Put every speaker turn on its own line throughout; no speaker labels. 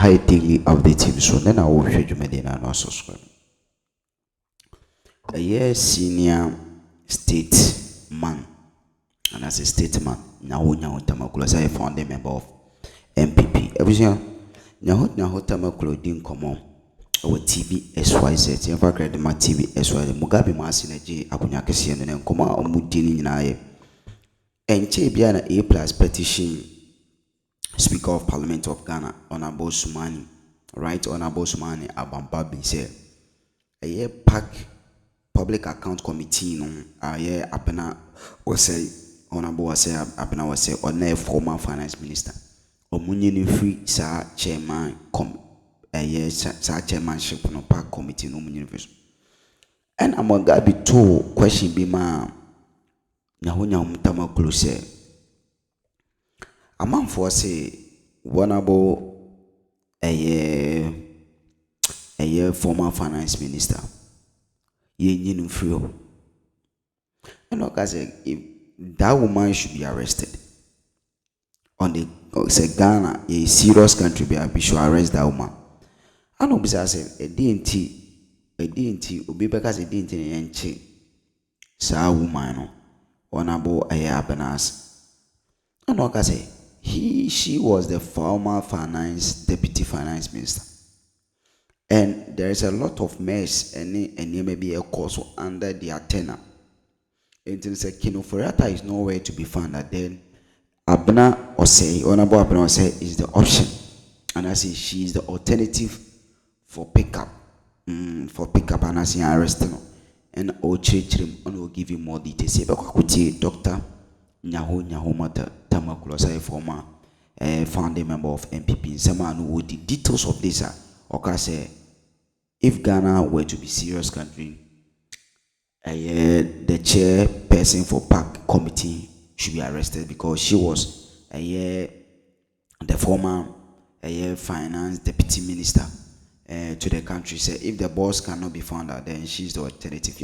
high daily update so then I will show you medina no subscribe. A year senior state man, and as a statesman, Nyaho Tamaklo, as I found a member of MPP. Everything Nyaho Tamaklo didn't come on our TV SYZ. In fact, my TV SYZ, Mugabe Masinaji, Akunya Kesi, and then come out Mudini in I. And Chebiana A+ petition, Speaker of Parliament of Ghana, Honorable Sumani, right? Honorable Sumani Abambabi said, a year pack. Public Account Committee no Abena Osei Honorable Osei Abena Osei or former finance minister omunye free sa chairman sa chairmanship no park committee no munye free and amoga bi to question bi ma Nyaho Tamaklo say amanfo say Honorable former finance minister ye free. And like I said, if that woman should be arrested on the say Ghana, a serious country, be should arrest that woman. I know because I said a DNT, obi because a DNT enche sa woman no Honorable Abena's. And like I say, she was the former deputy finance minister. And there is a lot of mess and maybe a course under the antenna. And to say Kinoforata is nowhere to be found. That then Abena Osei, Honorable Abena Osei is the option. And I say she is the alternative for pickup. And I say arresting. And Ochechrim will give you more details. Dr. Nyaho Tamaklo, say former founding member of MPP. Someone who the details of this are. Okay, say if Ghana were to be serious country, the chairperson for park committee should be arrested because she was the former finance deputy minister to the country. Say if the boss cannot be found out, then she's the alternative.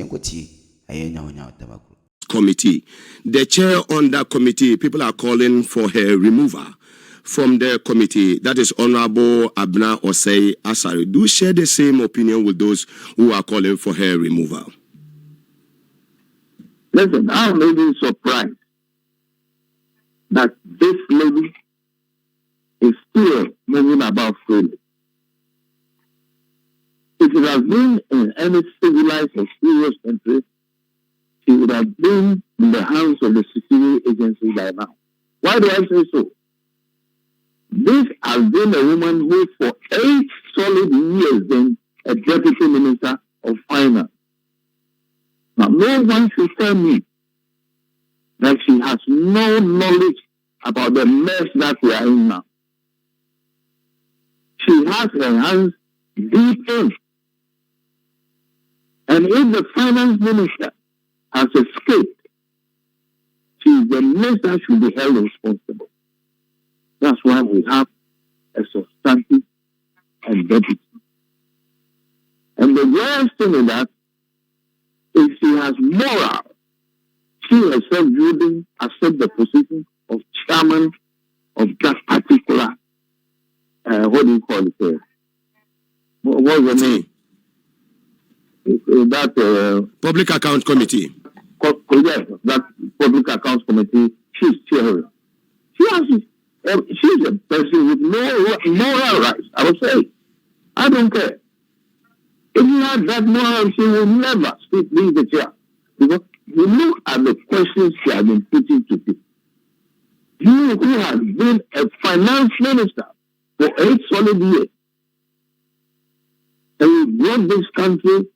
Committee, the chair on that committee, people are calling for her removal from the committee. That is Honorable Abena Osei Asari. Do share the same opinion with those who are calling for her removal?
Listen, I'm really surprised that this lady is still moving about freely. If it has been in any civilized or serious country, she would have been in the hands of the security agency by now. Why do I say so? This has been a woman who for 8 solid years been a deputy minister of finance. Now, no one should tell me that she has no knowledge about the mess that we are in now. She has her hands deep in. And if the finance minister has escaped, the minister should be held responsible. That's why we have a substantive and deputy. And the worst thing is that if she has moral, she herself wouldn't accept the position of chairman of that particular, what do you call it? What's the name? That
Public Account Committee.
Yes, that Public Accounts Committee, she's chair. She's a person with no moral rights, I would say. I don't care. If you had that moral, she will never leave the chair. Because you look at the questions she has been putting to people. You who has been a finance minister for 8 solid years, and you brought this country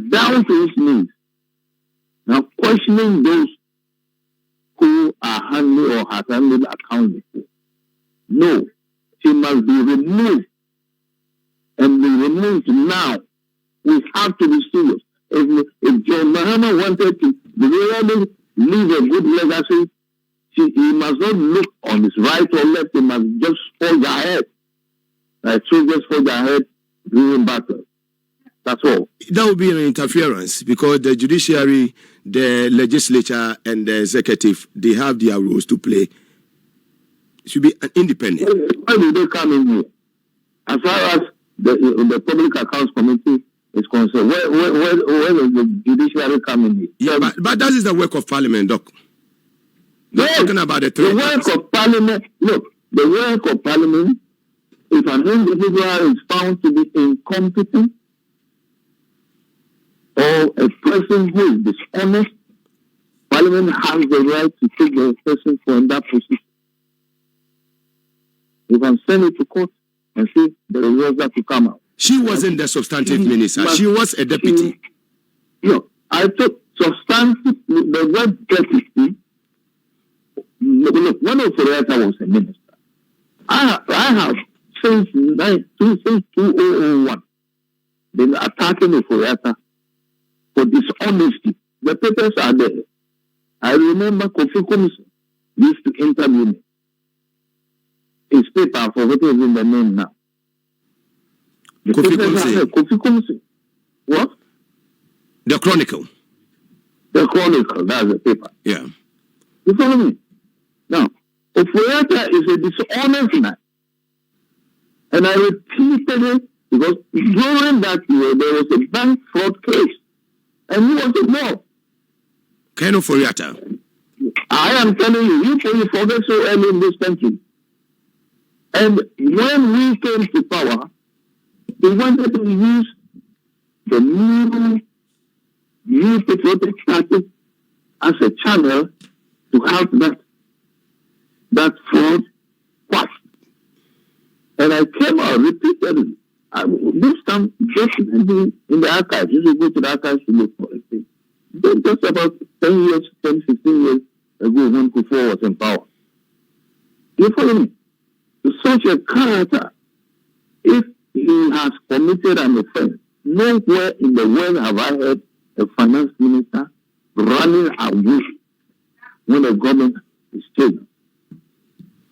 down to its knees. Now questioning those who are handling or have handled accounts before. No, she must be removed and be removed now. We have to be serious. If John Mahama wanted to really leave a good legacy, he must not look on his right or left. He must just forge ahead. Like soldiers forge ahead during battle. That's all.
That would be an interference because the judiciary, the legislature, and the executive, they have their roles to play. It should be an independent.
Why do they come in here? as far as the Public Accounts Committee is concerned, where does the judiciary come in?
Yeah, but that is the work of Parliament, Doc. We're talking about the three.
The work of Parliament, look, the work of Parliament, if an individual is found to be incompetent or a person who is dishonest, Parliament has the right to take the person from that position. You can send it to court and see the results that will come out.
She wasn't the substantive minister. She was a deputy.
No, I took substantive, the word deputy. Look, when Oforiatta was a minister, I have since 2001 been attacking Oforiatta for dishonesty. The papers are there. I remember Kofi Komiso used to interview me. His paper, I forgot his in the name now. Kofi Komiso. What?
The Chronicle.
The Chronicle, that's the paper.
Yeah.
You follow me? Now, Oforiatta is a dishonest man. And I repeated it because during that year, there was a bank fraud case. And he was involved.
Ken Oforiatta.
I am telling you, you forget so early in this country. And when we came to power, we wanted to use the new patriotic party as a channel to help that fraud quashed. And I came out repeatedly. This time, just in the archives, you should go to the archives to look for it. Just about 10, 15 years ago, when Kufuor was in power. You follow me? To such a character, if he has committed an offense, nowhere in the world have I heard a finance minister running away when the government is changed.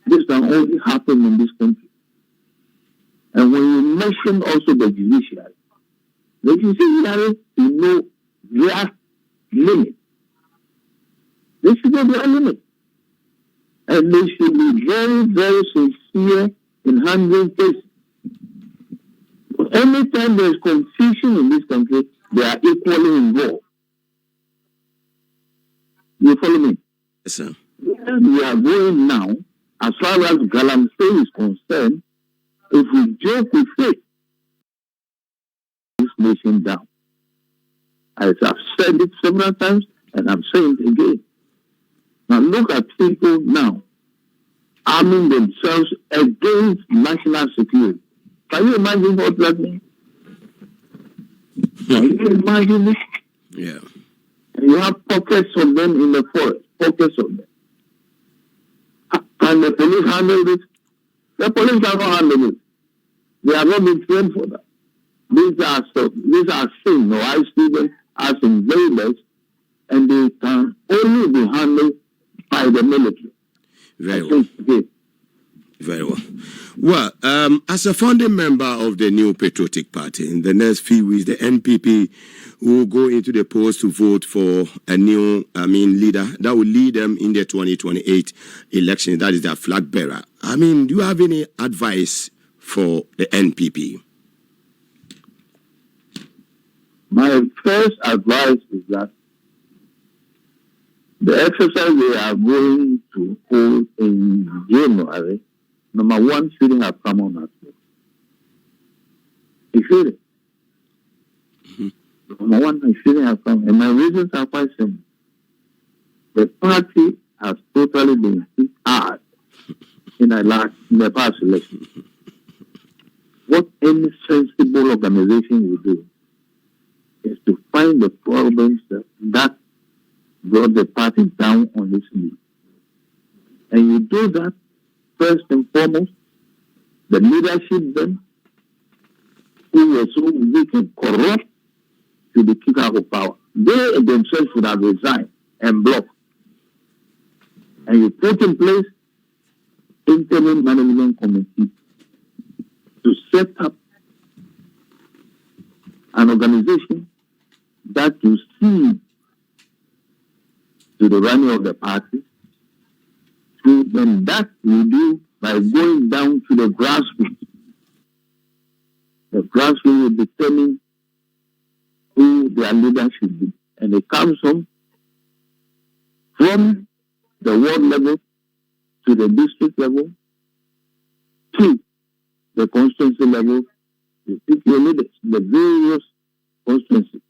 This can only happen in this country. And when you mention also the judiciary, you know their limit. They should know their limit. And they should be very, very sincere in handling cases. Anytime there is confusion in this country, they are equally involved. You follow me?
Yes, sir.
Where we are going now, as far as Galamsey is concerned, if we joke with it, this nation down. As I've said it several times, and I'm saying it again. Now look at people now arming themselves against national security. Can you imagine what that means? Can you imagine it?
Yeah.
And you have pockets of them in the forest, pockets of them. Can the police handle this? The police cannot handle it. They have not been trained for that. These are sin, or I see them as invaders, and they can only be handled by the military.
Very well. Very well. Well, as a founding member of the New Patriotic Party, in the next few weeks, the NPP will go into the polls to vote for a new, leader that will lead them in the 2028 election. That is their flag bearer. Do you have any advice for the NPP?
My first advice is that the exercise they are going to hold in January, number one, shouldn't have come on at all. It shouldn't. Number one, it shouldn't have come. And my reasons are quite simple. The party has totally been hit hard in the past election. What any sensible organization will do is to find the problems that brought the party down on its knees. And you do that, first and foremost, the leadership then, who were so weak and corrupt, to be kicked out of power. They themselves would have resigned and blocked. And you put in place interim management committee to set up an organization that will see to the running of the party, and that we do by going down to the grassroots grassroots will determine who their leader should be. And it comes from the ward level to the district level to the constituency level. You pick your leaders, the various constituencies,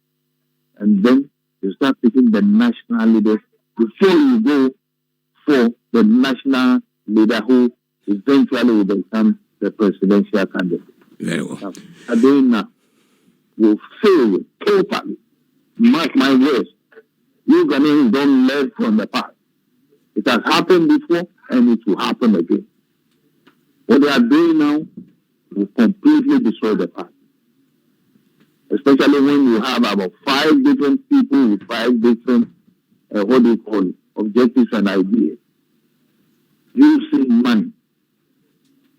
and then you start picking the national leaders before you go for the national leader who eventually will become the presidential candidate.
Very well.
Abena will fail totally. Mark my words. You Ghanaians don't learn from the past. It has happened before and it will happen again. What they are doing now will completely destroy the past. Especially when you have about 5 different people with 5 different, objectives and ideas. Using money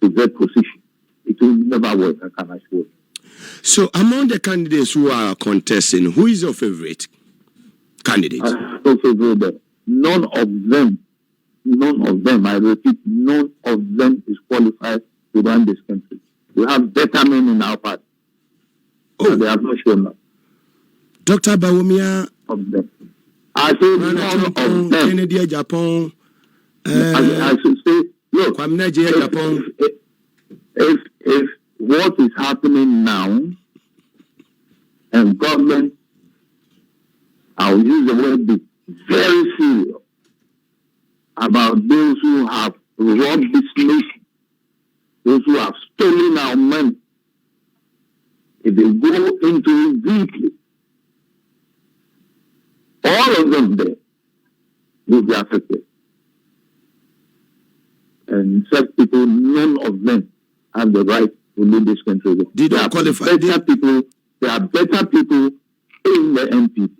to get position. It will never work, I can assure you.
So, among the candidates who are contesting, who is your favorite candidate?
None of them, I repeat, none of them is qualified to run this country. We have better men in our party.
Oh,
they have not shown up.
Dr. Bawumia.
Of them. I say none of them.
Kennedy Japan.
I should say, look,
Japan.
If what is happening now, and government, I'll use the word, be very serious about those who have robbed this nation, those who have stolen our money. If they go into it deeply, all of them there will be affected. And such people, none of them have the right to lead this country.
They don't qualify.
There are better people in the MPP.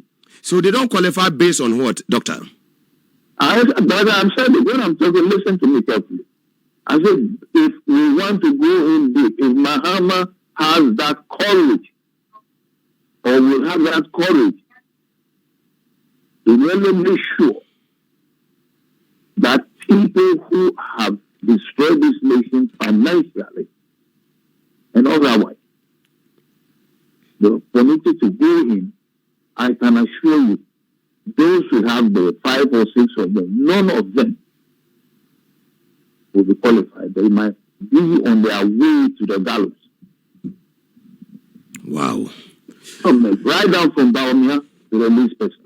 So they don't qualify based on what, Doctor?
But I'm saying, when I'm talking, listen to me carefully. I said, if we want to go in deep, if Mahama has that courage, or will have that courage to really make sure that people who have destroyed this nation financially and otherwise, the opportunity to go in, I can assure you, those who have the 5 or 6 of them, none of them will be qualified. They might be on their way to the gallows.
Wow.
Right down from Bawumia to the least person.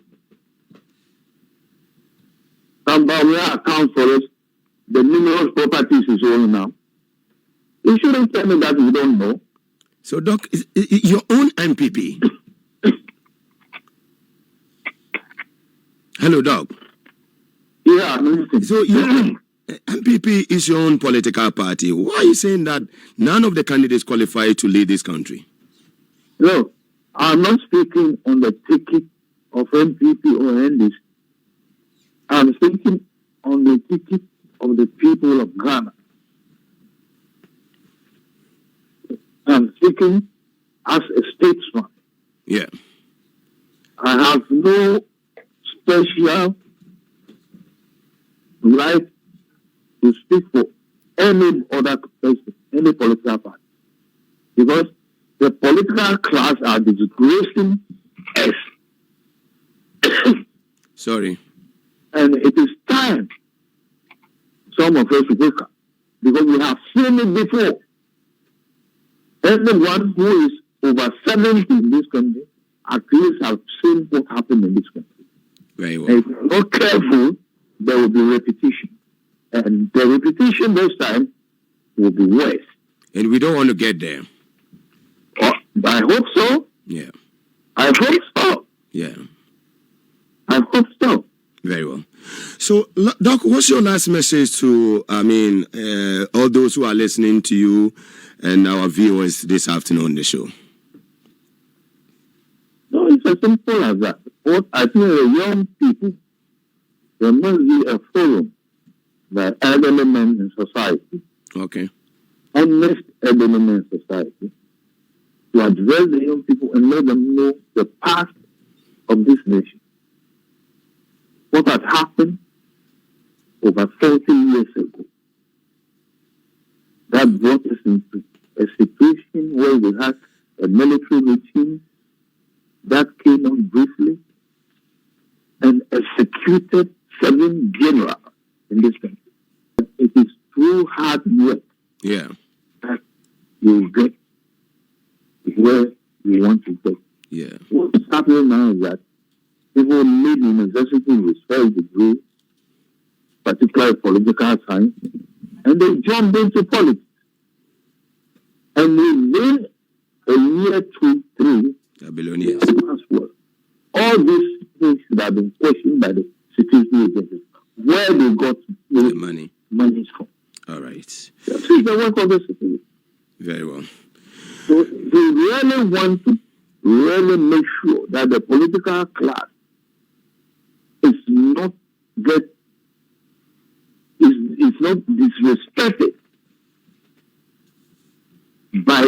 Some Bawumia account for us the numerous properties he's owning now. You shouldn't tell me that you don't know.
So, Doc, your own MPP. Hello, Doc.
Yeah, I'm listening.
So, your MPP is your own political party. Why are you saying that none of the candidates qualify to lead this country?
No, I'm not speaking on the ticket of MPP or NDC. I'm speaking on the ticket of the people of Ghana. I'm speaking as a statesman.
Yeah.
I have no special right to speak for any other person, any political party. Because the political class are disgracing us.
Sorry.
And it is time some of us to wake up. Because we have seen it before. Everyone who is over 70 in this country at least have seen what happened in this country.
Very well.
And if you're not careful, there will be repetition. And the repetition this time will be worse.
And we don't want to get there.
I hope so.
Yeah.
I hope so.
Yeah.
I hope so.
Very well. So, Doc, what's your last message to, all those who are listening to you and our viewers this afternoon on the show?
No, it's as simple as that. What I think the young people, there must be a forum, the elderly men in society.
Okay.
Honest elderly men in society, to address the young people and let them know the past of this nation. What had happened over 30 years ago. That brought us into a situation where we had military regime that came on briefly and executed 7 generals in this country. It is through hard work that you get where you want to go.
Yeah.
What's happening now is that people need university research degree, particularly political science, and they jump into politics. And within a year, 2, 3,
billionaires.
All these things that have been questioned by the security agencies, where they got the money from.
All right.
That's the work of the security.
Very well.
So they really want to make sure that the political class is not disrespected by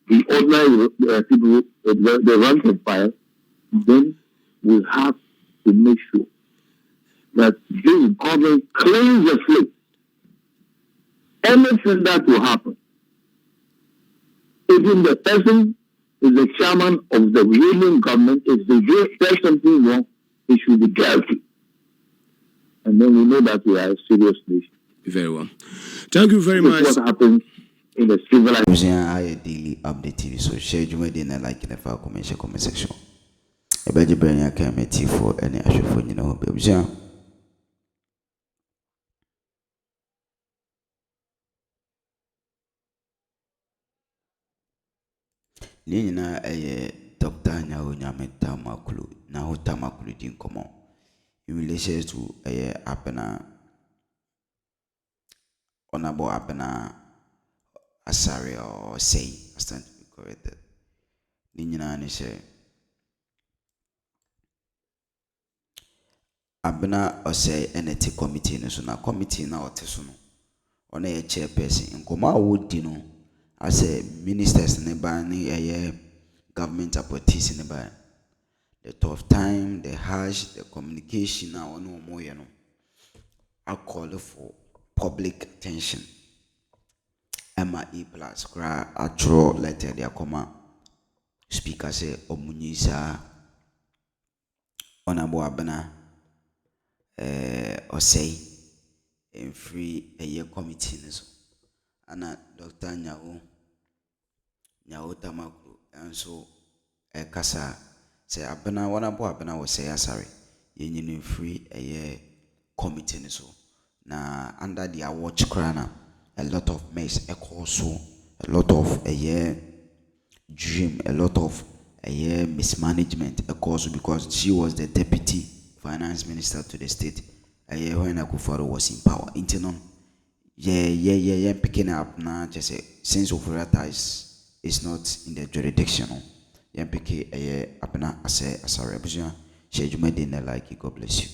the ordinary people, the rank and file. Then we have to make sure that this government cleans the slate. Anything that will happen, even the person is the chairman of the ruling government, if they do something wrong, he should be guilty. And then we know that we are a serious nation.
Very well. Thank you very much.
What happens in the civilized
daily update TV. So share you dinner like in the file comment section. A better brain I can make for any actual phone, you know, baby. Nina a Dr. Nyaho Tamaklo din common in relation to a Abena honorable Abena Asari or Osei. I stand to be corrected. Nina and say Abena Osei NT committee no so na committee na otesuno on a chairperson in Koma would dino as a ministers in the ban government appointees in the ban. The tough time, the harsh, the communication now no more you know. I call for public attention. MIE plus cry a draw letter their comma. Speaker say Omunisa Honorable Abena Osei and free a year committee. Ana Dr. Nyaho Tamaklo and so Kasa say Abena one about Abena was say sorry. You free a year committee so na under their watch crana a lot of mess also a lot of a year dream, a lot of a year mismanagement also because she was the deputy finance minister to the state a year when Akufo was in power. Intenon picking up now just say since operator is not in the jurisdiction. Pick a Abena as a representative. Share you made in the like. God bless you.